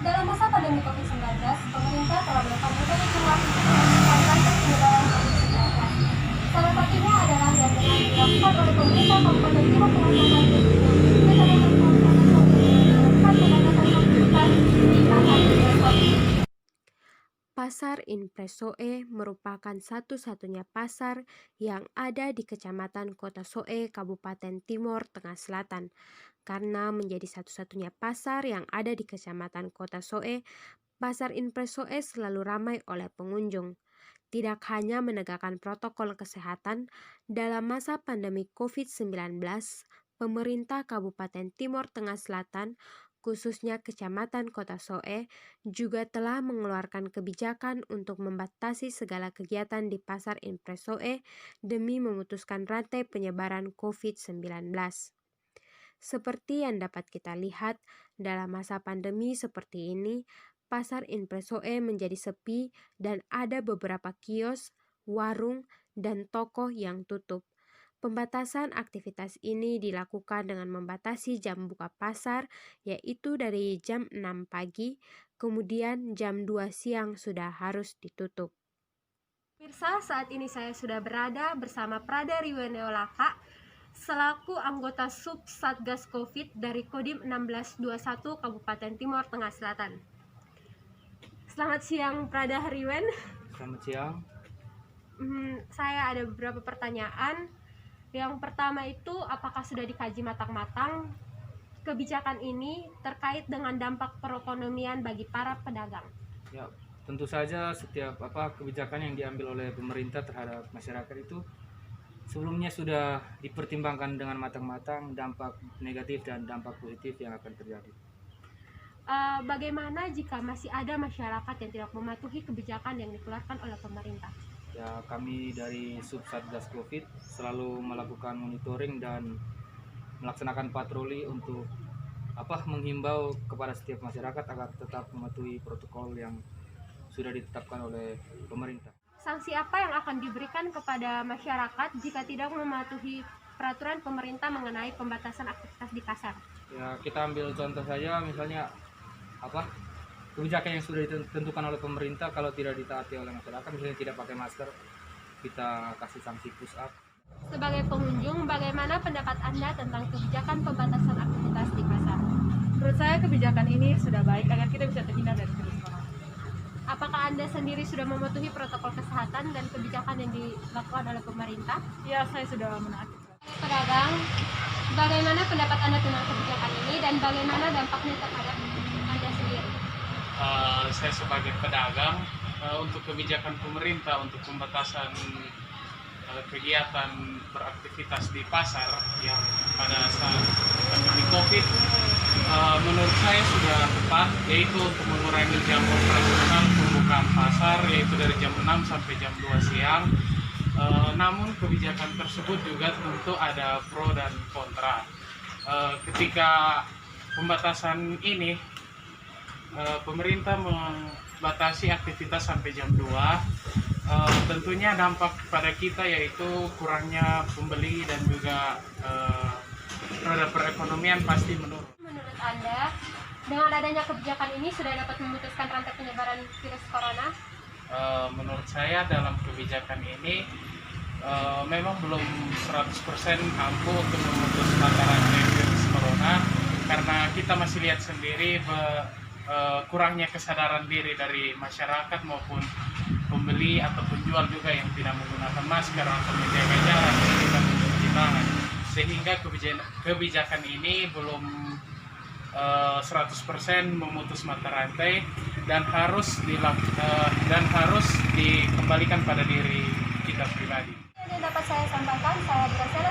Dalam masa pandemi COVID-19, pemerintah telah melakukan berbagai jumlah menekan rantai penyebaran COVID-19. Salah satunya adalah yang dengan dilakukan oleh pemerintah Kabupaten Timur Tengah Selatan, Pasar Impresoe merupakan satu-satunya pasar yang ada di Kecamatan Kota Soe, Kabupaten Timur Tengah Selatan. Karena menjadi satu-satunya pasar yang ada di Kecamatan Kota Soe, Pasar Impresoe selalu ramai oleh pengunjung. Tidak hanya menegakkan protokol kesehatan, dalam masa pandemi COVID-19, pemerintah Kabupaten Timur Tengah Selatan, khususnya Kecamatan Kota Soe, juga telah mengeluarkan kebijakan untuk membatasi segala kegiatan di Pasar Impresoe demi memutuskan rantai penyebaran COVID-19. Seperti yang dapat kita lihat, dalam masa pandemi seperti ini, Pasar Impresoe menjadi sepi dan ada beberapa kios, warung, dan toko yang tutup. Pembatasan aktivitas ini dilakukan dengan membatasi jam buka pasar, yaitu dari jam 6 pagi, kemudian jam 2 siang sudah harus ditutup. Pemirsa, saat ini saya sudah berada bersama Prada Riweneolaka selaku anggota Sub Satgas Covid dari Kodim 1621 Kabupaten Timur Tengah Selatan. Selamat siang Prada Riwen. Selamat siang. Saya ada beberapa pertanyaan. Yang pertama itu, apakah sudah dikaji matang-matang kebijakan ini terkait dengan dampak perekonomian bagi para pedagang? Ya, tentu saja setiap kebijakan yang diambil oleh pemerintah terhadap masyarakat itu sebelumnya sudah dipertimbangkan dengan matang-matang dampak negatif dan dampak positif yang akan terjadi. Bagaimana jika masih ada masyarakat yang tidak mematuhi kebijakan yang dikeluarkan oleh pemerintah? Ya, kami dari Sub Satgas Covid selalu melakukan monitoring dan melaksanakan patroli untuk menghimbau kepada setiap masyarakat agar tetap mematuhi protokol yang sudah ditetapkan oleh pemerintah. Sanksi apa yang akan diberikan kepada masyarakat jika tidak mematuhi peraturan pemerintah mengenai pembatasan aktivitas di pasar? Ya, kita ambil contoh saja, misalnya kebijakan yang sudah ditentukan oleh pemerintah, kalau tidak ditaati oleh masyarakat, misalnya tidak pakai masker, kita kasih sanksi push up. Sebagai pengunjung, bagaimana pendapat Anda tentang kebijakan pembatasan aktivitas di pasar? Menurut saya kebijakan ini sudah baik agar kita bisa terhindar dari virus corona. Apakah Anda sendiri sudah mematuhi protokol kesehatan dan kebijakan yang dilakukan oleh pemerintah? Ya, saya sudah menaati. Pedagang, bagaimana pendapat Anda tentang kebijakan ini dan bagaimana dampaknya terhadap Anda sendiri? Saya sebagai pedagang, untuk kebijakan pemerintah untuk pembatasan kegiatan beraktivitas di pasar yang pada saat pandemi COVID, menurut saya sudah tepat, yaitu untuk mengurangi jam operasional pembukaan pasar, yaitu dari jam 6 sampai jam 2 siang. Namun kebijakan tersebut juga tentu ada pro dan kontra. Ketika pembatasan ini, pemerintah membatasi aktivitas sampai jam 2, tentunya dampak pada kita yaitu kurangnya pembeli dan juga roda perekonomian pasti menurun. Menurut Anda, dengan adanya kebijakan ini sudah dapat memutuskan rantai penyebaran virus corona? Menurut saya dalam kebijakan ini memang belum 100% mampu untuk memutus mata rantai virus corona, karena kita masih lihat sendiri kurangnya kesadaran diri dari masyarakat maupun pembeli atau penjual juga yang tidak menggunakan masker atau menjaga jarak dan juga mencuci tangan, sehingga kebijakan ini belum 100% memutus mata rantai dan harus dikembalikan pada diri kita pribadi. Yang dapat saya sampaikan, saya Bira